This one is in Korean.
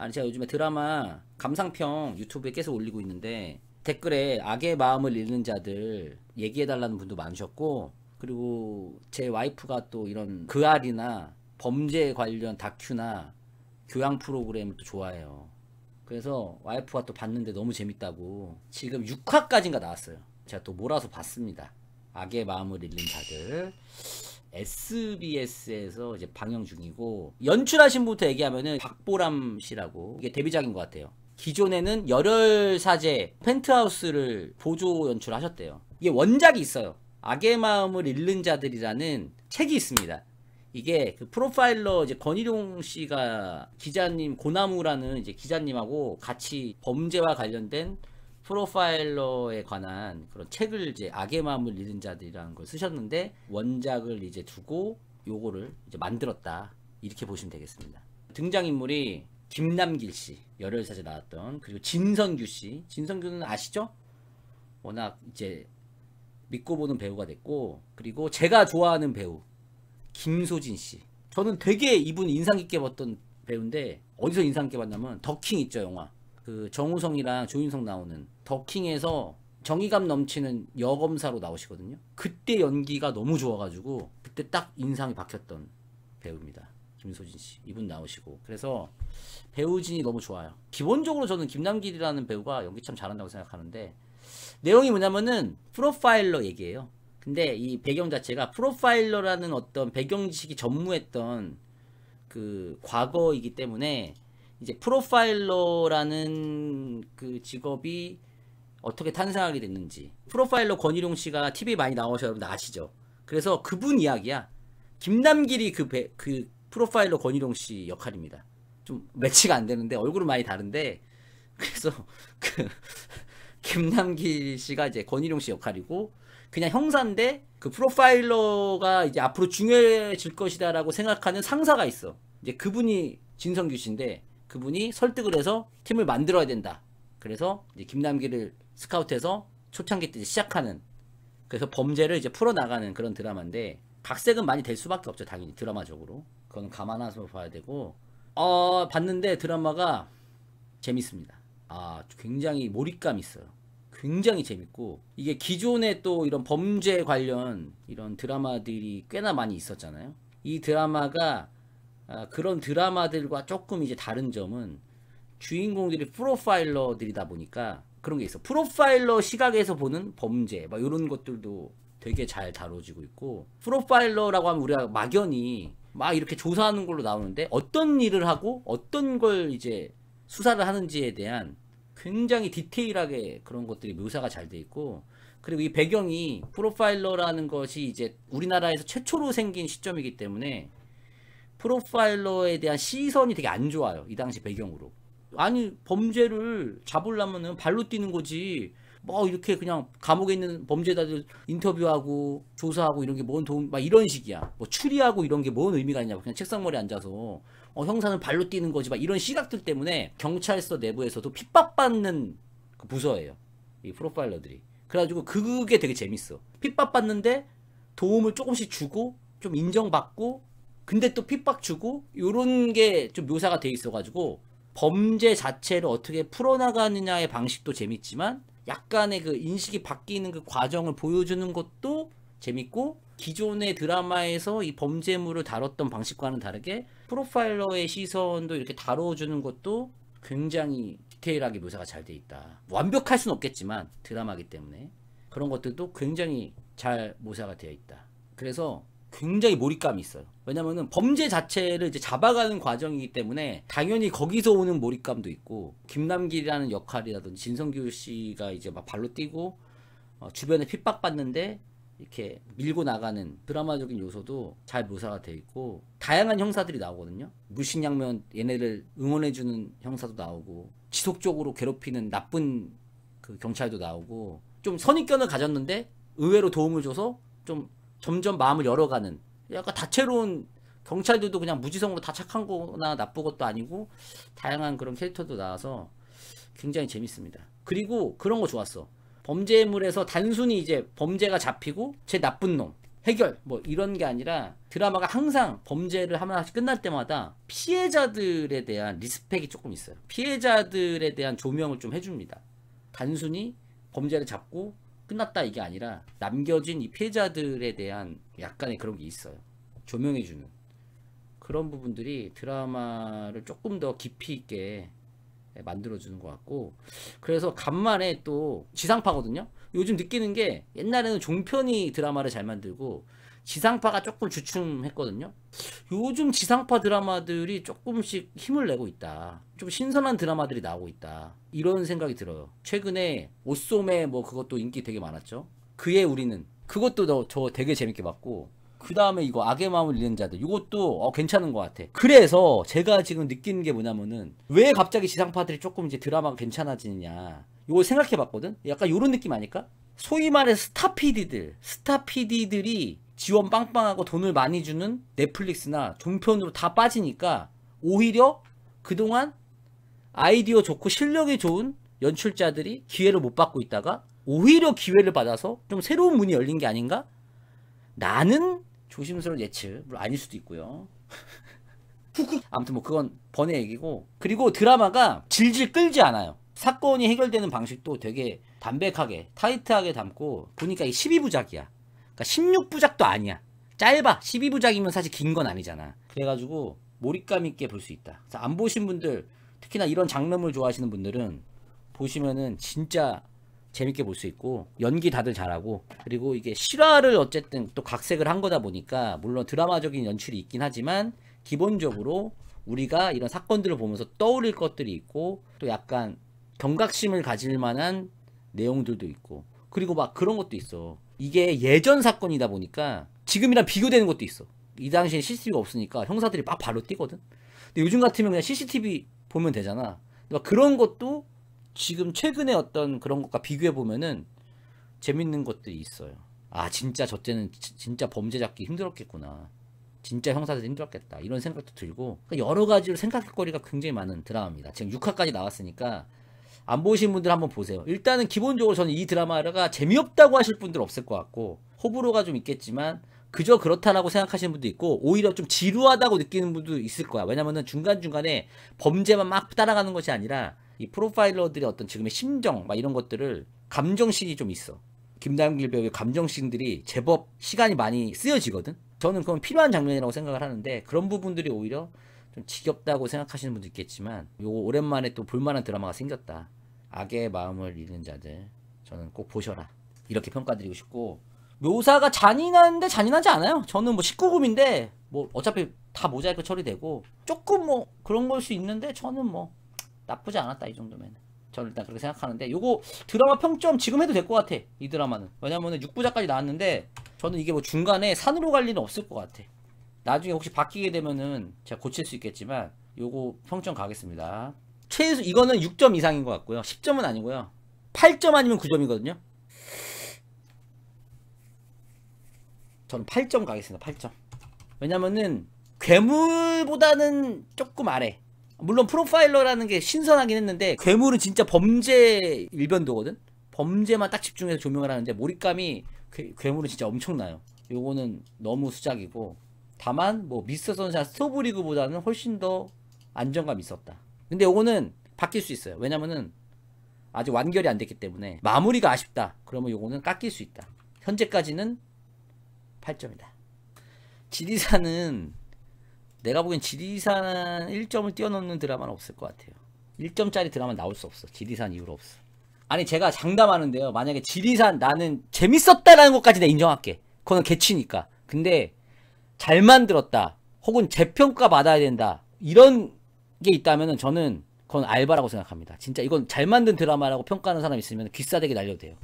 아니 제가 요즘에 드라마 감상평 유튜브에 계속 올리고 있는데 댓글에 악의 마음을 잃는 자들 얘기해달라는 분도 많으셨고, 그리고 제 와이프가 또 이런 그알이나 범죄 관련 다큐나 교양 프로그램을 또 좋아해요. 그래서 와이프가 또 봤는데 너무 재밌다고 지금 6화까지인가 나왔어요. 제가 또 몰아서 봤습니다. 악의 마음을 잃는 자들. SBS에서 이제 방영 중이고, 연출하신 분부터 얘기하면은 박보람 씨라고, 이게 데뷔작인 것 같아요. 기존에는 열혈사제 펜트하우스를 보조 연출하셨대요. 이게 원작이 있어요. 악의 마음을 잃는 자들이라는 책이 있습니다. 이게 그 프로파일러 이제 권일용 씨가 기자님, 고나무라는 이제 기자님하고 같이 범죄와 관련된 프로파일러에 관한 그런 책을 이제 악의 마음을 잃은 자들이라는 걸 쓰셨는데, 원작을 이제 두고 요거를 이제 만들었다, 이렇게 보시면 되겠습니다. 등장인물이 김남길 씨, 열혈사제 나왔던, 그리고 진성규 씨. 진성규는 아시죠? 워낙 이제 믿고 보는 배우가 됐고, 그리고 제가 좋아하는 배우 김소진 씨. 저는 되게 이분 인상 깊게 봤던 배우인데, 어디서 인상 깊게 봤냐면 더킹 있죠, 영화. 그 정우성이랑 조인성 나오는 더킹에서 정의감 넘치는 여검사로 나오시거든요. 그때 연기가 너무 좋아가지고 그때 딱 인상이 박혔던 배우입니다. 김소진 씨. 이분 나오시고. 그래서 배우진이 너무 좋아요. 기본적으로 저는 김남길이라는 배우가 연기 참 잘한다고 생각하는데, 내용이 뭐냐면은 프로파일러 얘기예요. 근데 이 배경 자체가 프로파일러라는 어떤 배경 지식이 전무했던 그 과거이기 때문에, 이제 프로파일러라는 그 직업이 어떻게 탄생하게 됐는지. 프로파일러 권일용 씨가 TV에 많이 나오셔서 여러분 아시죠? 그래서 그분 이야기야. 김남길이 그 프로파일러 권일용 씨 역할입니다. 좀 매치가 안 되는데 얼굴은 많이 다른데, 그래서 그 김남길 씨가 이제 권일용 씨 역할이고, 그냥 형사인데 그 프로파일러가 이제 앞으로 중요해질 것이다라고 생각하는 상사가 있어. 이제 그분이 진성규 씨인데, 그분이 설득을 해서 팀을 만들어야 된다. 그래서 이제 김남길을 스카우트해서 초창기 때 시작하는, 그래서 범죄를 이제 풀어나가는 그런 드라마인데, 각색은 많이 될 수밖에 없죠, 당연히 드라마적으로. 그건 감안해서 봐야 되고, 봤는데 드라마가 재밌습니다. 굉장히 몰입감 있어요. 굉장히 재밌고, 이게 기존에 또 이런 범죄 관련 이런 드라마들이 꽤나 많이 있었잖아요. 이 드라마가 그런 드라마들과 조금 이제 다른 점은, 주인공들이 프로파일러들이다 보니까 그런 게 있어. 프로파일러 시각에서 보는 범죄, 막 이런 것들도 되게 잘 다뤄지고 있고, 프로파일러라고 하면 우리가 막연히 막 이렇게 조사하는 걸로 나오는데, 어떤 일을 하고 어떤 걸 이제 수사를 하는지에 대한 굉장히 디테일하게 그런 것들이 묘사가 잘 돼 있고, 그리고 이 배경이 프로파일러라는 것이 이제 우리나라에서 최초로 생긴 시점이기 때문에 프로파일러에 대한 시선이 되게 안 좋아요, 이 당시 배경으로. 아니, 범죄를 잡으려면은 발로 뛰는 거지, 뭐 이렇게 그냥 감옥에 있는 범죄자들 인터뷰하고 조사하고 이런 게 뭔 도움, 막 이런 식이야. 뭐 추리하고 이런 게 뭔 의미가 있냐고, 그냥 책상머리에 앉아서 형사는 발로 뛰는 거지, 막 이런 시각들 때문에 경찰서 내부에서도 핍박받는 그 부서예요, 이 프로파일러들이. 그래가지고 그게 되게 재밌어. 핍박받는데 도움을 조금씩 주고 좀 인정받고, 근데 또 핍박 주고, 요런 게 좀 묘사가 돼 있어가지고 범죄 자체를 어떻게 풀어나가느냐의 방식도 재밌지만, 약간의 그 인식이 바뀌는 그 과정을 보여주는 것도 재밌고, 기존의 드라마에서 이 범죄물을 다뤘던 방식과는 다르게 프로파일러의 시선도 이렇게 다뤄주는 것도 굉장히 디테일하게 묘사가 잘 돼 있다. 완벽할 수는 없겠지만 드라마기 때문에 그런 것들도 굉장히 잘 묘사가 되어 있다. 그래서 굉장히 몰입감이 있어요. 왜냐면은 범죄 자체를 이제 잡아가는 과정이기 때문에 당연히 거기서 오는 몰입감도 있고, 김남길이라는 역할이라든지 진성규 씨가 이제 막 발로 뛰고 주변에 핍박받는데 이렇게 밀고 나가는 드라마적인 요소도 잘 묘사가 되어 있고, 다양한 형사들이 나오거든요. 물신양면 얘네를 응원해주는 형사도 나오고, 지속적으로 괴롭히는 나쁜 그 경찰도 나오고, 좀 선입견을 가졌는데 의외로 도움을 줘서 좀 점점 마음을 열어가는, 약간 다채로운, 경찰들도 그냥 무지성으로 다 착한 거나 나쁜 것도 아니고 다양한 그런 캐릭터도 나와서 굉장히 재밌습니다. 그리고 그런 거 좋았어. 범죄물에서 단순히 이제 범죄가 잡히고 제 나쁜 놈, 해결 뭐 이런 게 아니라 드라마가 항상 범죄를 하나씩 끝날 때마다 피해자들에 대한 리스펙이 조금 있어요. 피해자들에 대한 조명을 좀 해줍니다. 단순히 범죄를 잡고 끝났다 이게 아니라 남겨진 이 피해자들에 대한 약간의 그런 게 있어요. 조명해주는 그런 부분들이 드라마를 조금 더 깊이 있게 만들어주는 것 같고, 그래서 간만에 또 지상파거든요. 요즘 느끼는 게 옛날에는 종편이 드라마를 잘 만들고 지상파가 조금 주춤했거든요. 요즘 지상파 드라마들이 조금씩 힘을 내고 있다. 좀 신선한 드라마들이 나오고 있다. 이런 생각이 들어요. 최근에 옷소매 뭐 그것도 인기 되게 많았죠. 그의 우리는 그것도 저 되게 재밌게 봤고, 그 다음에 이거 악의 마음을 잃는 자들 이것도 괜찮은 것 같아. 그래서 제가 지금 느끼는 게 뭐냐면은 왜 갑자기 지상파들이 조금 이제 드라마가 괜찮아지느냐 이거 생각해 봤거든. 약간 요런 느낌 아닐까? 소위 말해 스타 PD들이 지원 빵빵하고 돈을 많이 주는 넷플릭스나 종편으로 다 빠지니까 오히려 그동안 아이디어 좋고 실력이 좋은 연출자들이 기회를 못 받고 있다가 오히려 기회를 받아서 좀 새로운 문이 열린 게 아닌가? 나는 조심스러운 예측, 물론 아닐 수도 있고요. 아무튼 뭐 그건 번외 얘기고, 그리고 드라마가 질질 끌지 않아요. 사건이 해결되는 방식도 되게 담백하게 타이트하게 담고, 보니까 이 12부작이야. 그러니까 16부작도 아니야. 짧아. 12부작이면 사실 긴 건 아니잖아. 그래가지고 몰입감 있게 볼 수 있다. 그래서 안 보신 분들, 특히나 이런 장르물 좋아하시는 분들은 보시면은 진짜 재밌게 볼 수 있고, 연기 다들 잘하고, 그리고 이게 실화를 어쨌든 또 각색을 한 거다 보니까 물론 드라마적인 연출이 있긴 하지만 기본적으로 우리가 이런 사건들을 보면서 떠올릴 것들이 있고, 또 약간 경각심을 가질 만한 내용들도 있고, 그리고 막 그런 것도 있어. 이게 예전 사건이다 보니까 지금이랑 비교되는 것도 있어. 이 당시에 CCTV가 없으니까 형사들이 막 발로 뛰거든. 근데 요즘 같으면 그냥 CCTV 보면 되잖아. 막 그런 것도 지금 최근에 어떤 그런 것과 비교해 보면은 재밌는 것들이 있어요. 아 진짜 저때는 진짜 범죄 잡기 힘들었겠구나. 진짜 형사들 힘들었겠다. 이런 생각도 들고, 여러 가지로 생각할 거리가 굉장히 많은 드라마입니다. 지금 6화까지 나왔으니까 안 보신 분들 한번 보세요. 일단은 기본적으로 저는 이 드라마가 재미없다고 하실 분들 없을 것 같고, 호불호가 좀 있겠지만 그저 그렇다라고 생각하시는 분도 있고, 오히려 좀 지루하다고 느끼는 분도 있을 거야. 왜냐면은 중간중간에 범죄만 막 따라가는 것이 아니라 이 프로파일러들의 어떤 지금의 심정 막 이런 것들을, 감정씬이 좀 있어. 김남길 배우의 감정씬들이 제법 시간이 많이 쓰여지거든. 저는 그건 필요한 장면이라고 생각을 하는데, 그런 부분들이 오히려 좀 지겹다고 생각하시는 분도 있겠지만, 요거 오랜만에 또 볼만한 드라마가 생겼다. 악의 마음을 잃는 자들, 저는 꼭 보셔라 이렇게 평가드리고 싶고, 묘사가 잔인한데 잔인하지 않아요. 저는 뭐 19금인데 뭐 어차피 다 모자이크 처리되고 조금 뭐 그런 걸 수 있는데, 저는 뭐 나쁘지 않았다 이 정도면. 저는 일단 그렇게 생각하는데, 요거 드라마 평점 지금 해도 될 것 같아. 이 드라마는 왜냐면은 6부작까지 나왔는데 저는 이게 뭐 중간에 산으로 갈 일은 없을 것 같아. 나중에 혹시 바뀌게 되면은 제가 고칠 수 있겠지만 요거 평점 가겠습니다. 최소 이거는 6점 이상인 것 같고요. 10점은 아니고요. 8점 아니면 9점이거든요. 저는 8점 가겠습니다. 8점. 왜냐면은 괴물보다는 조금 아래. 물론 프로파일러라는 게 신선하긴 했는데, 괴물은 진짜 범죄 일변도거든. 범죄만 딱 집중해서 조명을 하는데 몰입감이, 괴물은 진짜 엄청나요. 요거는 너무 수작이고, 다만 뭐 미스터 선샤인 스토브리그보다는 훨씬 더 안정감 있었다. 근데 요거는 바뀔 수 있어요. 왜냐면은 아직 완결이 안 됐기 때문에 마무리가 아쉽다. 그러면 요거는 깎일 수 있다. 현재까지는 8점이다. 지리산은 내가 보기엔 지리산 1점을 뛰어넘는 드라마는 없을 것 같아요. 1점짜리 드라마 나올 수 없어. 지리산 이후로 없어. 아니 제가 장담하는데요, 만약에 지리산 나는 재밌었다라는 것까지 내가 인정할게. 그거는 개취니까. 근데 잘 만들었다, 혹은 재평가 받아야 된다, 이런 게 있다면은 저는 그건 알바라고 생각합니다. 진짜 이건 잘 만든 드라마라고 평가하는 사람 있으면 귀싸대기 날려도 돼요.